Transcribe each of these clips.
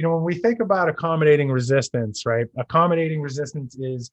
When we think about accommodating resistance, right? Accommodating resistance is,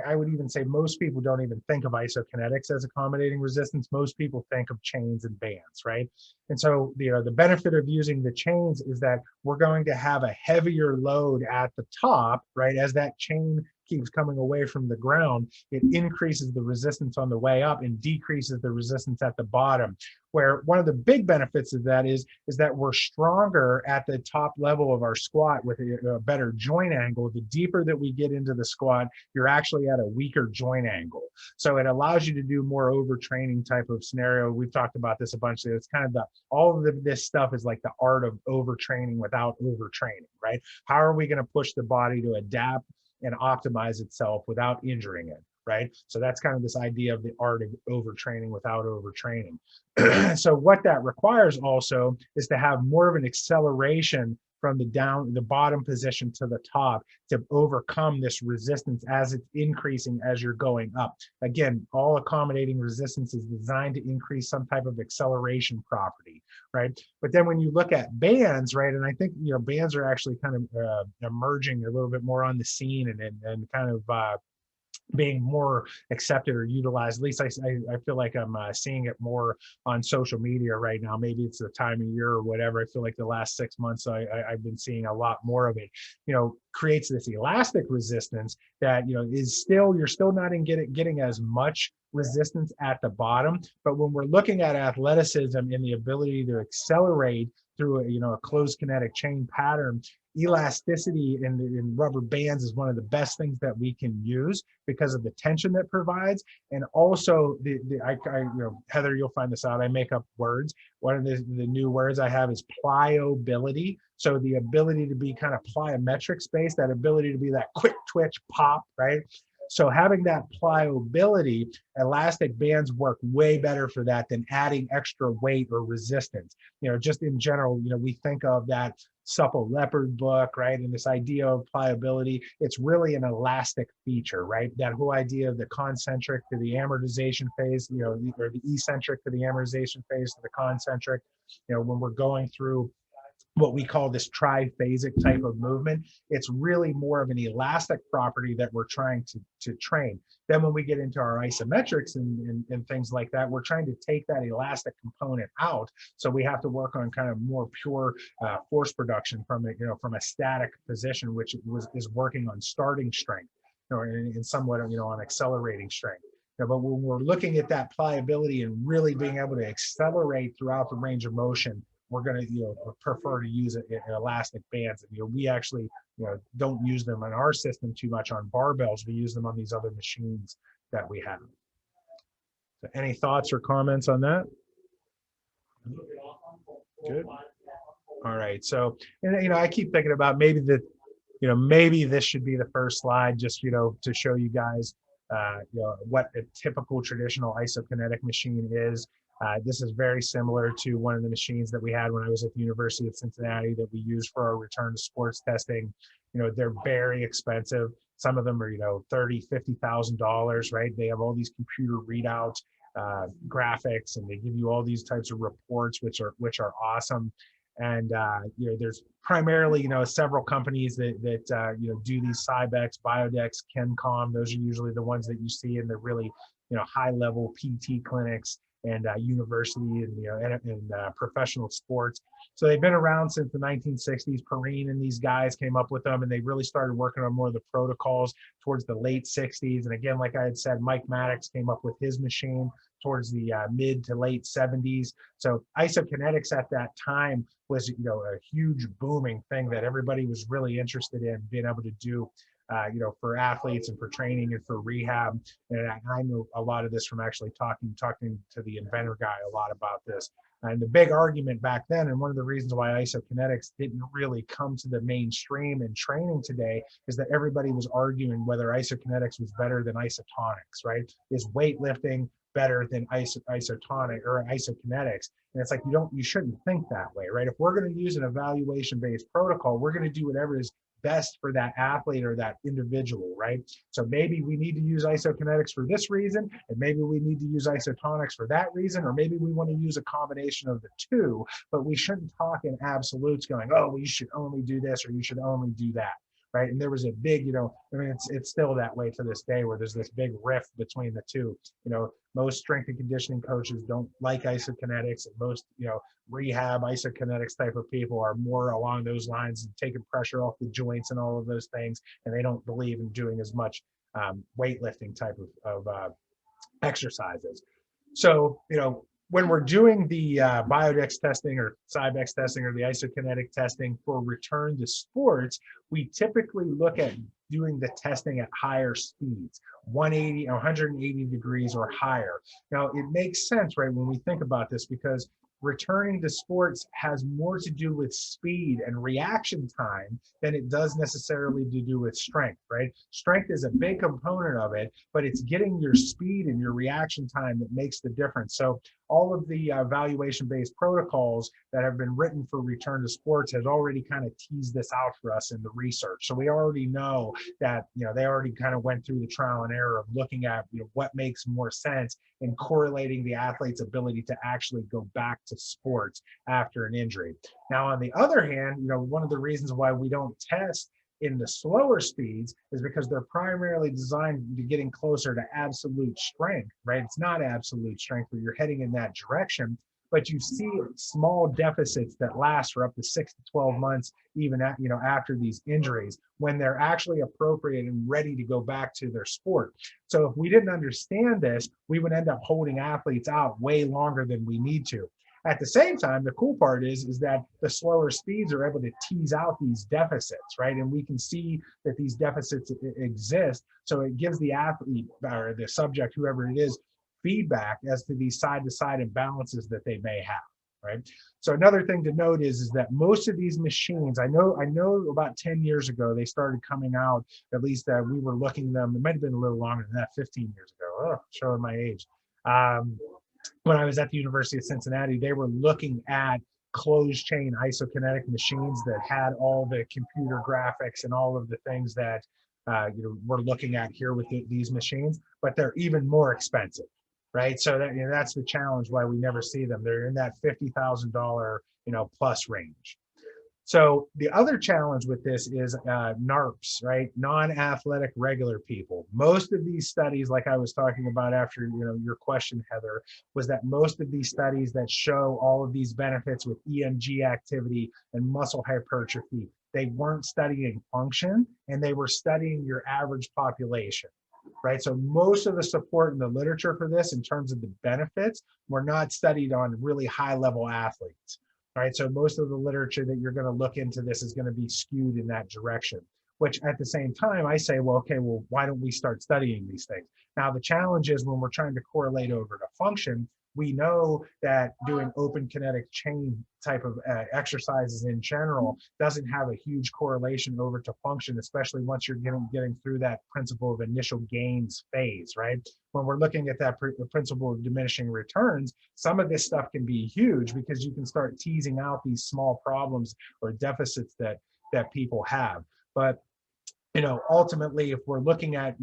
I would even say most people don't even think of isokinetics as accommodating resistance. Most people think of chains and bands, right? And so, the benefit of using the chains is that we're going to have a heavier load at the top, right? As that chain keeps coming away from the ground, it increases the resistance on the way up and decreases the resistance at the bottom. Where one of the big benefits of that is that we're stronger at the top level of our squat with a better joint angle. The deeper that we get into the squat, you're actually at a weaker joint angle. So it allows you to do more overtraining type of scenario. We've talked about this a bunch. It's kind of this stuff is like the art of overtraining without overtraining, right? How are we going to push the body to adapt and optimize itself without injuring it, right? So that's kind of this idea of the art of overtraining without overtraining. So what that requires also is to have more of an acceleration from the bottom position to the top to overcome this resistance as it's increasing as you're going up. Again, all accommodating resistance is designed to increase some type of acceleration property, right? But then when you look at bands, right, and I think bands are actually kind of emerging a little bit more on the scene and kind of being more accepted or utilized. At least I feel like I'm seeing it more on social media right now. Maybe it's the time of year or whatever. I feel like the last 6 months I've been seeing a lot more of it. Creates this elastic resistance that is still, you're still not getting as much resistance at the bottom. But when we're looking at athleticism and the ability to accelerate through a closed kinetic chain pattern, elasticity in rubber bands is one of the best things that we can use because of the tension that provides. And also Heather, you'll find this out, I make up words. One of the new words I have is pliability. So the ability to be kind of plyometric space, that ability to be that quick twitch pop, right? So having that pliability, elastic bands work way better for that than adding extra weight or resistance. Just in general, we think of that Supple Leopard book, right? And this idea of pliability, it's really an elastic feature, right? That whole idea of the concentric to the amortization phase, or the eccentric to the amortization phase to the concentric, when we're going through what we call this triphasic type of movement, it's really more of an elastic property that we're trying to train. Then when we get into our isometrics and things like that, we're trying to take that elastic component out. So we have to work on kind of more pure force production from a static position, which is working on starting strength, and somewhat on accelerating strength. But when we're looking at that pliability and really being able to accelerate throughout the range of motion, we're going to prefer to use elastic bands. And we actually don't use them in our system too much on barbells. We use them on these other machines that we have. So any thoughts or comments on that? Good. All right. So, and I keep thinking about maybe maybe this should be the first slide, just to show you guys what a typical traditional isokinetic machine is. This is very similar to one of the machines that we had when I was at the University of Cincinnati that we use for our return to sports testing. They're very expensive. Some of them are, $30,000, $50,000, right? They have all these computer readouts, graphics, and they give you all these types of reports, which are awesome. And there's primarily several companies that do these Cybex, Biodex, Kencom. Those are usually the ones that you see in the really high level PT clinics and university and professional sports. So they've been around since the 1960s. Perrine and these guys came up with them, and they really started working on more of the protocols towards the late 60s. And again, like I had said, Mike Maddox came up with his machine towards the mid to late 70s. So isokinetics at that time was a huge booming thing that everybody was really interested in being able to do. For athletes and for training and for rehab. And I know a lot of this from actually talking to the inventor guy a lot about this. And the big argument back then, and one of the reasons why isokinetics didn't really come to the mainstream in training today, is that everybody was arguing whether isokinetics was better than isotonics, right? Is weightlifting better than isotonic or isokinetics. And it's like, you shouldn't think that way, right? If we're going to use an evaluation-based protocol, we're going to do whatever is best for that athlete or that individual, right? So maybe we need to use isokinetics for this reason, and maybe we need to use isotonics for that reason, or maybe we want to use a combination of the two, but we shouldn't talk in absolutes going, oh, well, you should only do this or you should only do that. Right. And there was a big, I mean, it's still that way to this day where there's this big rift between the two. Most strength and conditioning coaches don't like isokinetics, and most, rehab isokinetics type of people are more along those lines and taking pressure off the joints and all of those things. And they don't believe in doing as much weightlifting type of exercises. So, when we're doing the biodex testing or Cybex testing or the isokinetic testing for return to sports, we typically look at doing the testing at higher speeds, 180 or 180 degrees or higher. Now, it makes sense, right, when we think about this, because returning to sports has more to do with speed and reaction time than it does necessarily to do with strength, right? Strength is a big component of it, but it's getting your speed and your reaction time that makes the difference. So all of the evaluation-based protocols that have been written for return to sports has already kind of teased this out for us in the research. So we already know that, they already kind of went through the trial and error of looking at, what makes more sense and correlating the athlete's ability to actually go back to sports after an injury. Now, on the other hand, one of the reasons why we don't test in the slower speeds is because they're primarily designed to getting closer to absolute strength, right? It's not absolute strength where you're heading in that direction, but you see small deficits that last for up to 6 to 12 months, even at, after these injuries, when they're actually appropriate and ready to go back to their sport. So if we didn't understand this, we would end up holding athletes out way longer than we need to. At the same time, the cool part is that the slower speeds are able to tease out these deficits, right? And we can see that these deficits exist. So it gives the athlete or the subject, whoever it is, feedback as to these side-to-side imbalances that they may have, right? So another thing to note is that most of these machines, I know about 10 years ago, they started coming out, at least we were looking at them, it might have been a little longer than that, 15 years ago, showing my age. When I was at the University of Cincinnati, they were looking at closed chain isokinetic machines that had all the computer graphics and all of the things that we're looking at here with these machines, but they're even more expensive, right? So that that's the challenge why we never see them. They're in that $50,000 plus range. So the other challenge with this is NARPs, right? Non-athletic regular people. Most of these studies, like I was talking about after your question, Heather, was that most of these studies that show all of these benefits with EMG activity and muscle hypertrophy, they weren't studying function, and they were studying your average population, right? So most of the support in the literature for this in terms of the benefits were not studied on really high-level athletes. Right, so most of the literature that you're going to look into this is going to be skewed in that direction, which at the same time, I say, well, okay, well, why don't we start studying these things? Now, the challenge is when we're trying to correlate over to function, we know that doing open kinetic chain type of exercises in general doesn't have a huge correlation over to function, especially once you're getting through that principle of initial gains phase, right? When we're looking at that principle of diminishing returns, some of this stuff can be huge because you can start teasing out these small problems or deficits that people have. But ultimately, if we're looking at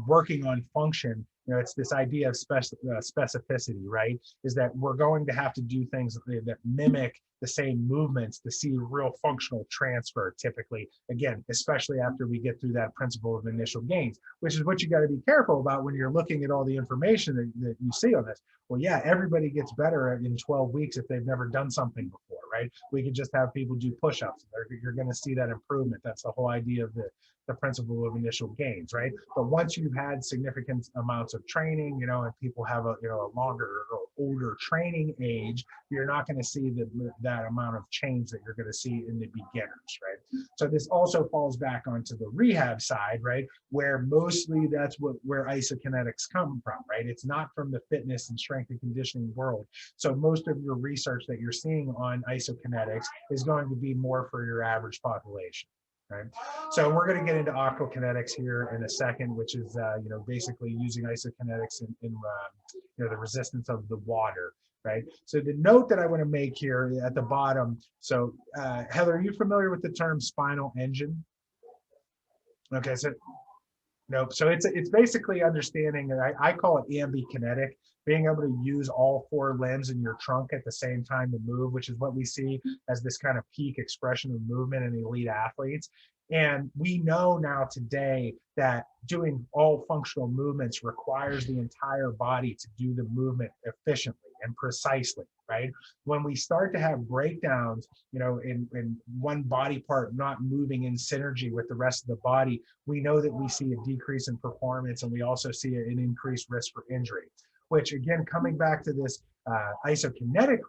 working on function, it's this idea of specificity, right? Is that we're going to have to do things that mimic the same movements to see real functional transfer typically, again, especially after we get through that principle of initial gains, which is what you got to be careful about when you're looking at all the information that you see on this. Well, yeah, everybody gets better in 12 weeks if they've never done something before, right? We could just have people do push-ups. You're going to see that improvement. That's the whole idea of the principle of initial gains, right? But once you've had significant amounts of training, and people have a longer or older training age, you're not going to see that amount of change that you're going to see in the beginners, right? So this also falls back onto the rehab side, right? Where mostly that's where isokinetics come from, right? It's not from the fitness and strength and conditioning world. So most of your research that you're seeing on isokinetics is going to be more for your average population. right? So we're going to get into aquakinetics here in a second, which is basically using isokinetics in the resistance of the water, right? So the note that I want to make here at the bottom. So Heather, are you familiar with the term spinal engine? Okay, so nope. So it's basically understanding, and I call it ambikinetic, being able to use all four limbs in your trunk at the same time to move, which is what we see as this kind of peak expression of movement in elite athletes. And we know now today that doing all functional movements requires the entire body to do the movement efficiently and precisely, right? When we start to have breakdowns, in one body part not moving in synergy with the rest of the body, we know that we see a decrease in performance, and we also see an increased risk for injury, which again, coming back to this isokinetic